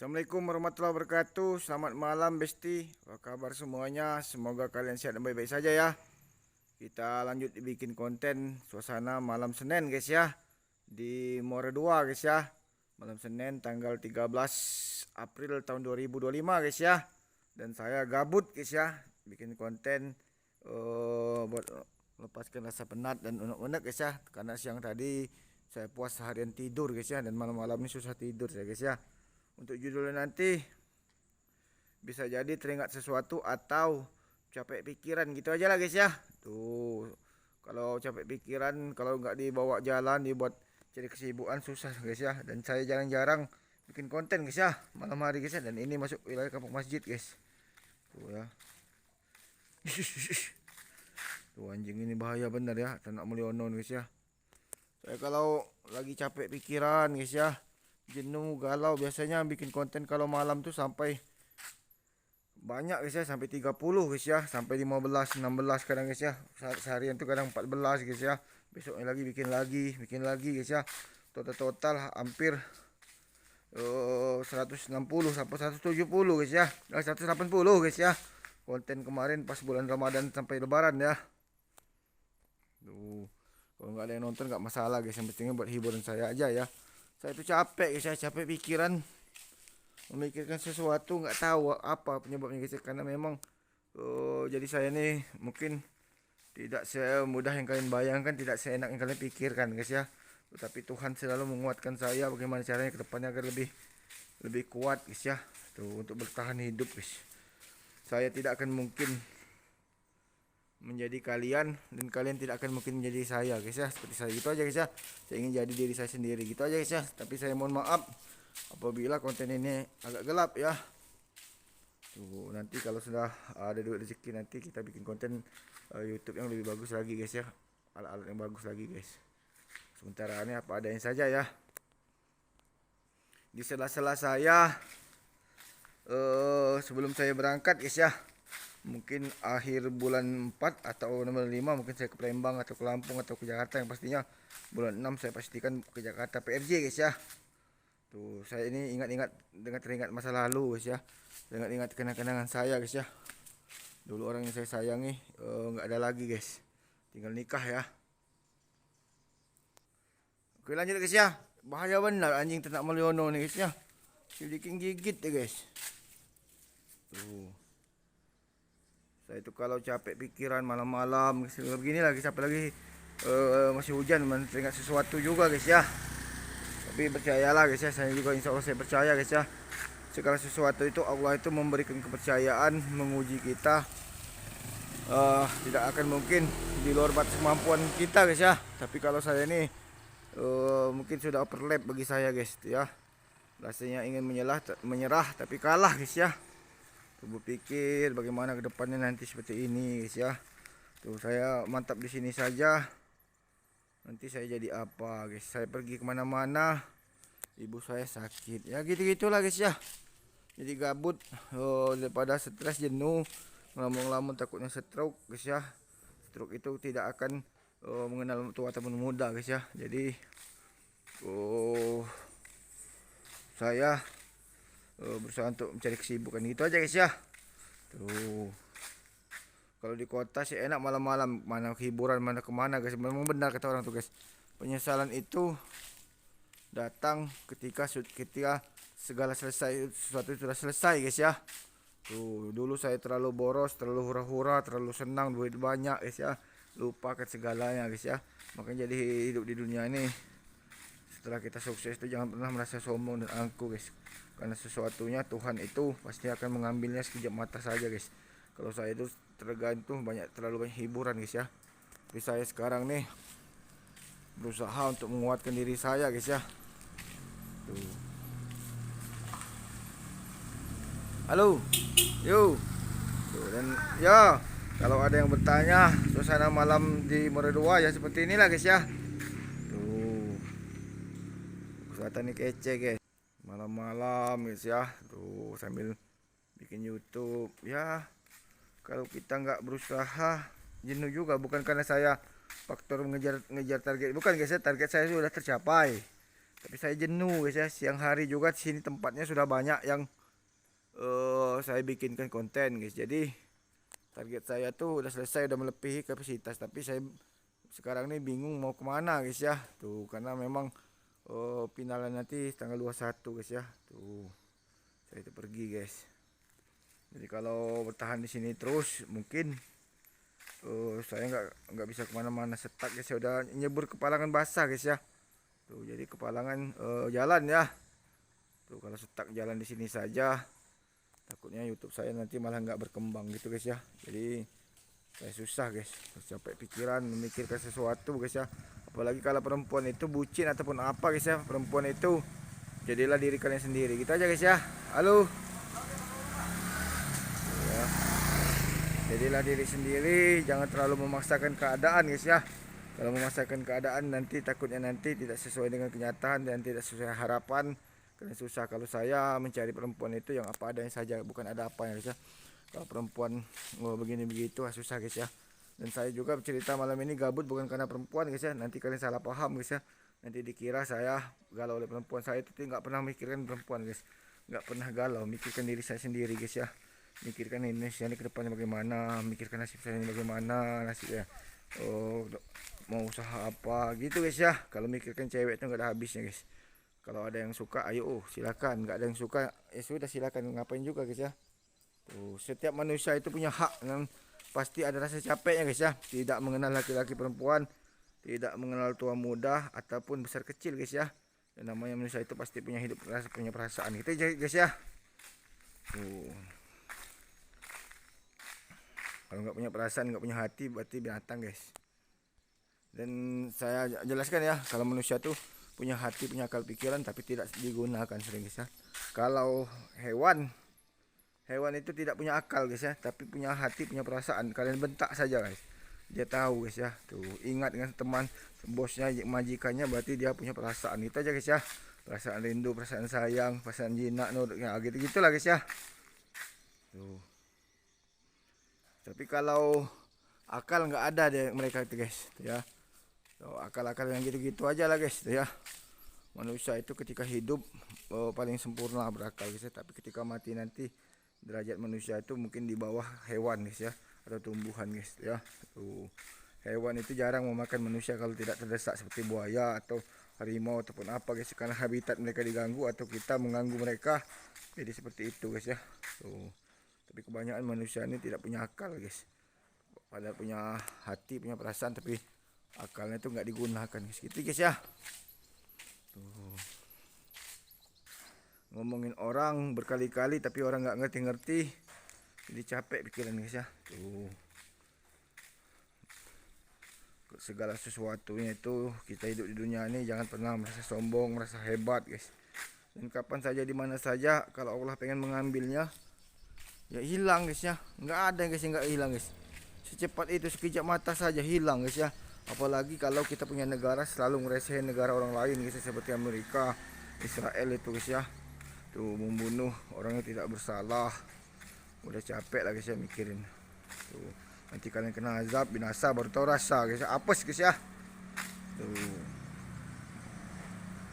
Assalamualaikum warahmatullahi wabarakatuh. Selamat malam Besti. Apa kabar semuanya? Semoga kalian sehat dan baik-baik saja ya. Kita lanjut bikin konten suasana malam Senin guys ya. Di More 2 guys ya. Malam Senin tanggal 13 April tahun 2025 guys ya. Dan saya gabut guys ya. Bikin konten buat lepaskan rasa penat dan unek-unek guys ya. Karena siang tadi saya puas seharian tidur guys ya. Dan malam-malam ini susah tidur saya guys ya. Untuk judulnya nanti bisa jadi teringat sesuatu atau capek pikiran gitu aja lah guys ya. Tuh, kalau capek pikiran, kalau nggak dibawa jalan, dibuat cari kesibukan susah guys ya. Dan saya jarang-jarang bikin konten guys ya malam hari guys ya. Dan ini masuk wilayah kampung masjid guys. Tuh ya. Tuh anjing ini bahaya bener ya, ternak melionon guys ya. Saya kalau lagi capek pikiran guys ya, jenuh galau, biasanya bikin konten kalau malam tuh sampai banyak guys ya, sampai 30 guys ya, sampai 15 16 kadang guys ya. Seharian tuh kadang 14 guys ya. Besoknya lagi bikin lagi guys ya. Total hampir 160 sampai 170 guys ya. 180 guys ya. Konten kemarin pas bulan Ramadan sampai lebaran ya. Tuh, kalau nggak ada yang nonton nggak masalah guys, yang pentingnya buat hiburan saya aja ya. Saya tuh capek guys, saya capek pikiran, memikirkan sesuatu nggak tahu apa penyebabnya guys, karena memang jadi saya nih mungkin tidak semudah yang kalian bayangkan, tidak seenak yang kalian pikirkan guys ya. Tetapi Tuhan selalu menguatkan saya bagaimana caranya ke depannya agar lebih kuat guys ya. Tuh, untuk bertahan hidup guys. Saya tidak akan mungkin menjadi kalian dan kalian tidak akan mungkin menjadi saya guys ya. Seperti saya gitu aja guys ya. Saya ingin jadi diri saya sendiri gitu aja guys ya. Tapi saya mohon maaf apabila konten ini agak gelap ya. Tuh, nanti kalau sudah ada duit rezeki nanti kita bikin konten YouTube yang lebih bagus lagi guys ya. Alat-alat yang bagus lagi guys. Sementara ini apa adanya saja ya. Di sela-sela saya sebelum saya berangkat guys ya, mungkin akhir bulan 4 atau nomor 5 mungkin saya ke Palembang atau ke Lampung atau ke Jakarta, yang pastinya bulan 6 saya pastikan ke Jakarta PRJ guys ya. Tuh, saya ini ingat-ingat dengan teringat masa lalu guys ya. Ingat-ingat kenang-kenangan saya guys ya. Dulu orang yang saya sayangi nggak ada lagi guys. Tinggal nikah ya. Oke lanjut guys ya. Bahaya benar anjing ternak meliono nih guys ya. Sidikin gigit ya guys. Tuh. Saya itu kalau capek pikiran malam-malam begini lagi, sampai lagi masih hujan, teringat sesuatu juga guys ya. Tapi percayalah guys ya, saya juga insya Allah saya percaya guys ya. Segala sesuatu itu Allah itu memberikan kepercayaan, menguji kita. Tidak akan mungkin di luar batas kemampuan kita guys ya. Tapi kalau saya ini mungkin sudah overlap bagi saya guys ya. Rasanya ingin menyerah tapi kalah guys ya. Tubuh pikir bagaimana ke depannya nanti seperti ini guys ya. Tuh saya mantap di sini saja. Nanti saya jadi apa guys? Saya pergi kemana-mana, ibu saya sakit. Ya gitu-gitulah guys ya. Jadi gabut, daripada stres jenuh, ngelamun-ngelamun takutnya stroke guys ya. Stroke itu tidak akan mengenal tua ataupun muda guys ya. Jadi saya berusaha untuk mencari kesibukan gitu aja guys ya. Tuh, kalau di kota sih enak malam-malam, mana hiburan mana kemana guys. Memang benar kata orang tuh guys, penyesalan itu datang ketika segala selesai, sesuatu sudah selesai guys ya. Tuh, dulu saya terlalu boros, terlalu hura-hura, terlalu senang, duit banyak guys ya, lupakan segalanya guys ya. Makanya jadi hidup di dunia ini, setelah kita sukses itu jangan pernah merasa sombong dan angkuh guys. Karena sesuatunya Tuhan itu pasti akan mengambilnya sekejap mata saja guys. Kalau saya itu tergantung terlalu banyak hiburan guys ya. Tapi saya sekarang nih berusaha untuk menguatkan diri saya guys ya. Tuh. Halo, yo. Tuh, dan ya kalau ada yang bertanya suasana malam di More 2 ya seperti inilah guys ya. Tuh, kelihatan nih kece guys. Malam-malam guys ya. Tuh sambil bikin YouTube ya. Kalau kita nggak berusaha jenuh juga. Bukan karena saya faktor ngejar target, bukan guys ya. Target saya sudah tercapai. Tapi saya jenuh guys ya. Siang hari juga di sini tempatnya sudah banyak yang saya bikinkan konten guys. Jadi target saya tuh udah selesai, udah melebihi kapasitas. Tapi saya sekarang nih bingung mau kemana guys ya. Tuh karena memang finalan nanti tanggal 21 guys ya. Tuh saya itu pergi guys. Jadi kalau bertahan di sini terus mungkin saya nggak bisa kemana-mana, setak guys ya. Udah nyebur kepalangan basah guys ya. Tuh jadi kepalangan jalan ya. Tuh kalau setak jalan di sini saja, takutnya YouTube saya nanti malah nggak berkembang gitu guys ya. Jadi saya susah guys, capek pikiran memikirkan sesuatu guys ya. Apalagi kalau perempuan itu bucin ataupun apa guys ya. Perempuan itu jadilah diri kalian sendiri gitu aja guys ya. Halo ya. Jadilah diri sendiri, jangan terlalu memaksakan keadaan guys ya. Kalau memaksakan keadaan nanti takutnya nanti tidak sesuai dengan kenyataan dan tidak sesuai harapan. Kalian susah. Kalau saya mencari perempuan itu yang apa adanya saja, bukan ada apa ya guys ya. Kalau perempuan begini begitu susah guys ya. Dan saya juga cerita malam ini gabut bukan karena perempuan guys ya. Nanti kalian salah paham guys ya. Nanti dikira saya galau oleh perempuan. Saya itu nggak pernah mikirkan perempuan guys. Nggak pernah galau, mikirkan diri saya sendiri guys ya. Mikirkan Indonesia ini ke depannya bagaimana, mikirkan nasib saya ini bagaimana nasibnya. Mau usaha apa gitu guys ya. Kalau mikirkan cewek itu nggak ada habisnya guys. Kalau ada yang suka ayo silakan, nggak ada yang suka ya sudah silakan, ngapain juga guys ya. Tuh, setiap manusia itu punya hak dan pasti ada rasa capeknya guys ya. Tidak mengenal laki-laki perempuan, tidak mengenal tua muda ataupun besar kecil guys ya. Dan namanya manusia itu pasti punya hidup, punya perasaan gitu guys ya. Tuh. Kalau nggak punya perasaan, nggak punya hati, berarti binatang guys. Dan saya jelaskan ya, kalau manusia tuh punya hati, punya akal pikiran, tapi tidak digunakan sering guys ya. Kalau hewan itu tidak punya akal guys ya, tapi punya hati, punya perasaan. Kalian bentak saja guys, dia tahu guys ya. Tuh ingat dengan teman, bosnya, majikannya, berarti dia punya perasaan. Itu aja guys ya. Perasaan rindu, perasaan sayang, perasaan jinak, ya gitu gitulah guys ya. Tuh. Tapi kalau akal nggak ada deh mereka itu guys ya. So, akal-akal yang gitu-gitu aja lah guys ya. Manusia itu ketika hidup paling sempurna berakal guys ya. Tapi ketika mati nanti derajat manusia itu mungkin di bawah hewan guys ya, atau tumbuhan guys ya. Tuh. Hewan itu jarang memakan manusia kalau tidak terdesak, seperti buaya atau harimau ataupun apa guys, karena habitat mereka diganggu atau kita mengganggu mereka. Jadi seperti itu guys ya. Tuh. Tapi kebanyakan manusia ini tidak punya akal guys. Padahal punya hati, punya perasaan, tapi akalnya itu nggak digunakan guys. Gitu guys ya. Tuh. Ngomongin orang berkali-kali tapi orang nggak ngerti-ngerti. Jadi capek pikiran guys ya. Tuh. Segala sesuatunya itu kita hidup di dunia ini jangan pernah merasa sombong, merasa hebat guys. Dan kapan saja di mana saja kalau Allah pengen mengambilnya ya hilang guys ya. Nggak ada guys yang nggak hilang guys. Secepat itu, sekejap mata saja hilang guys ya. Apalagi kalau kita punya negara selalu ngeresehin negara orang lain guys, seperti Amerika, Israel itu guys ya. Tuh membunuh orang yang tidak bersalah. Udah capek lah guys ya mikirin. Tuh nanti kalian kena azab binasa baru tahu rasa guys ya. Apes guys ya. Tuh.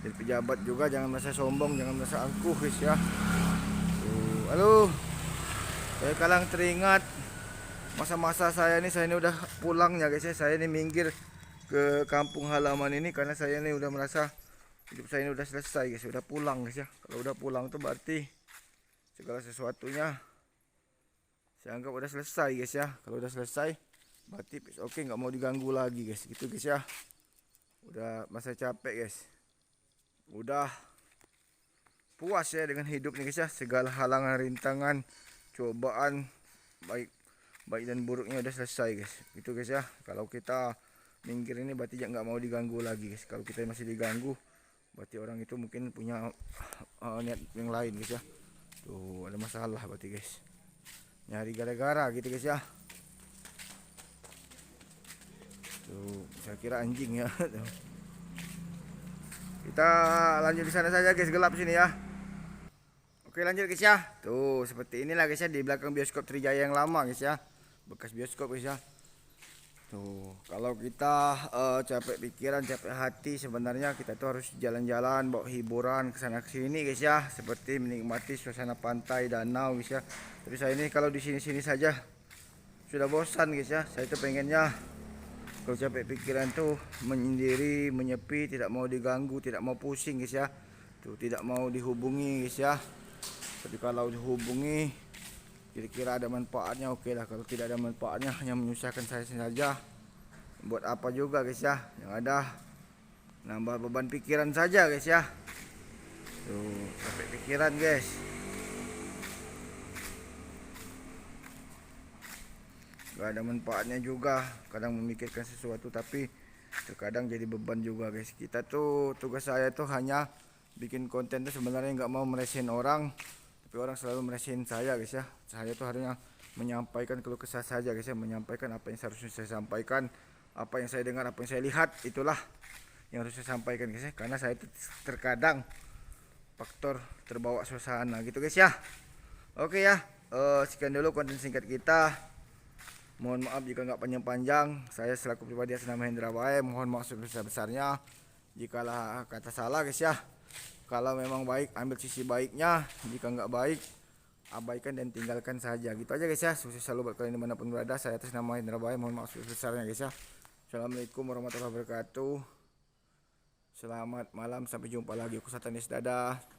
Jadi pejabat juga jangan merasa sombong, jangan merasa angkuh guys ya. Tuh, halo. Saya kadang teringat masa-masa saya ini udah pulangnya guys ya. Saya ini minggir ke kampung halaman ini karena saya ini udah merasa hidup saya ini udah selesai guys, udah pulang guys ya. Kalau udah pulang tuh berarti segala sesuatunya saya anggap udah selesai guys ya. Kalau udah selesai berarti oke, nggak mau diganggu lagi guys, gitu guys ya. Udah masa capek guys, udah puas ya dengan hidup nih guys ya. Segala halangan, rintangan, cobaan baik dan buruknya udah selesai guys, gitu guys ya. Kalau kita minggir ini berarti nggak mau diganggu lagi guys. Kalau kita masih diganggu berarti orang itu mungkin punya niat yang lain guys ya. Tuh ada masalah berarti guys, nyari gara-gara gitu guys ya. Tuh saya kira anjing ya. Kita lanjut di sana saja guys, gelap sini ya. Oke lanjut guys ya. Tuh seperti inilah guys ya, di belakang bioskop Trijaya yang lama guys ya, bekas bioskop guys ya. Tuh, kalau kita capek pikiran, capek hati, sebenarnya kita tuh harus jalan-jalan, bawa hiburan ke sana ke sini guys ya, seperti menikmati suasana pantai, danau guys ya. Tapi saya ini kalau di sini-sini saja sudah bosan guys ya. Saya tuh pengennya kalau capek pikiran tuh menyendiri, menyepi, tidak mau diganggu, tidak mau pusing guys ya. Tuh, tidak mau dihubungi guys ya. Tapi kalau dihubungi kira-kira ada manfaatnya, oke lah. Kalau tidak ada manfaatnya, hanya menyusahkan saya saja, buat apa juga guys ya. Yang ada nambah beban pikiran saja guys ya. Tuh, capek pikiran guys. Gak ada manfaatnya juga. Kadang memikirkan sesuatu tapi terkadang jadi beban juga guys. Kita tuh, tugas saya tuh hanya bikin konten tuh sebenarnya nggak mau meresin orang, tapi orang selalu meresin saya guys ya. Saya tuh harusnya menyampaikan keluh kesah saja guys ya, menyampaikan apa yang seharusnya saya sampaikan, apa yang saya dengar, apa yang saya lihat, itulah yang harus saya sampaikan guys ya. Karena saya itu terkadang faktor terbawa suasana gitu guys ya. Oke ya, sekian dulu konten singkat kita. Mohon maaf jika nggak panjang-panjang. Saya selaku pribadi atas nama Hendra Wae mohon maaf sebesar-besarnya jikalah kata salah guys ya. Kalau memang baik ambil sisi baiknya, jika nggak baik abaikan dan tinggalkan saja. Gitu aja guys ya. Sukses selalu buat kalian dimanapun berada. Saya atas nama Hendra Wae mohon maaf sebesar-besarnya guys ya. Assalamualaikum warahmatullahi wabarakatuh. Selamat malam, sampai jumpa lagi. Aku Satanis, dadah.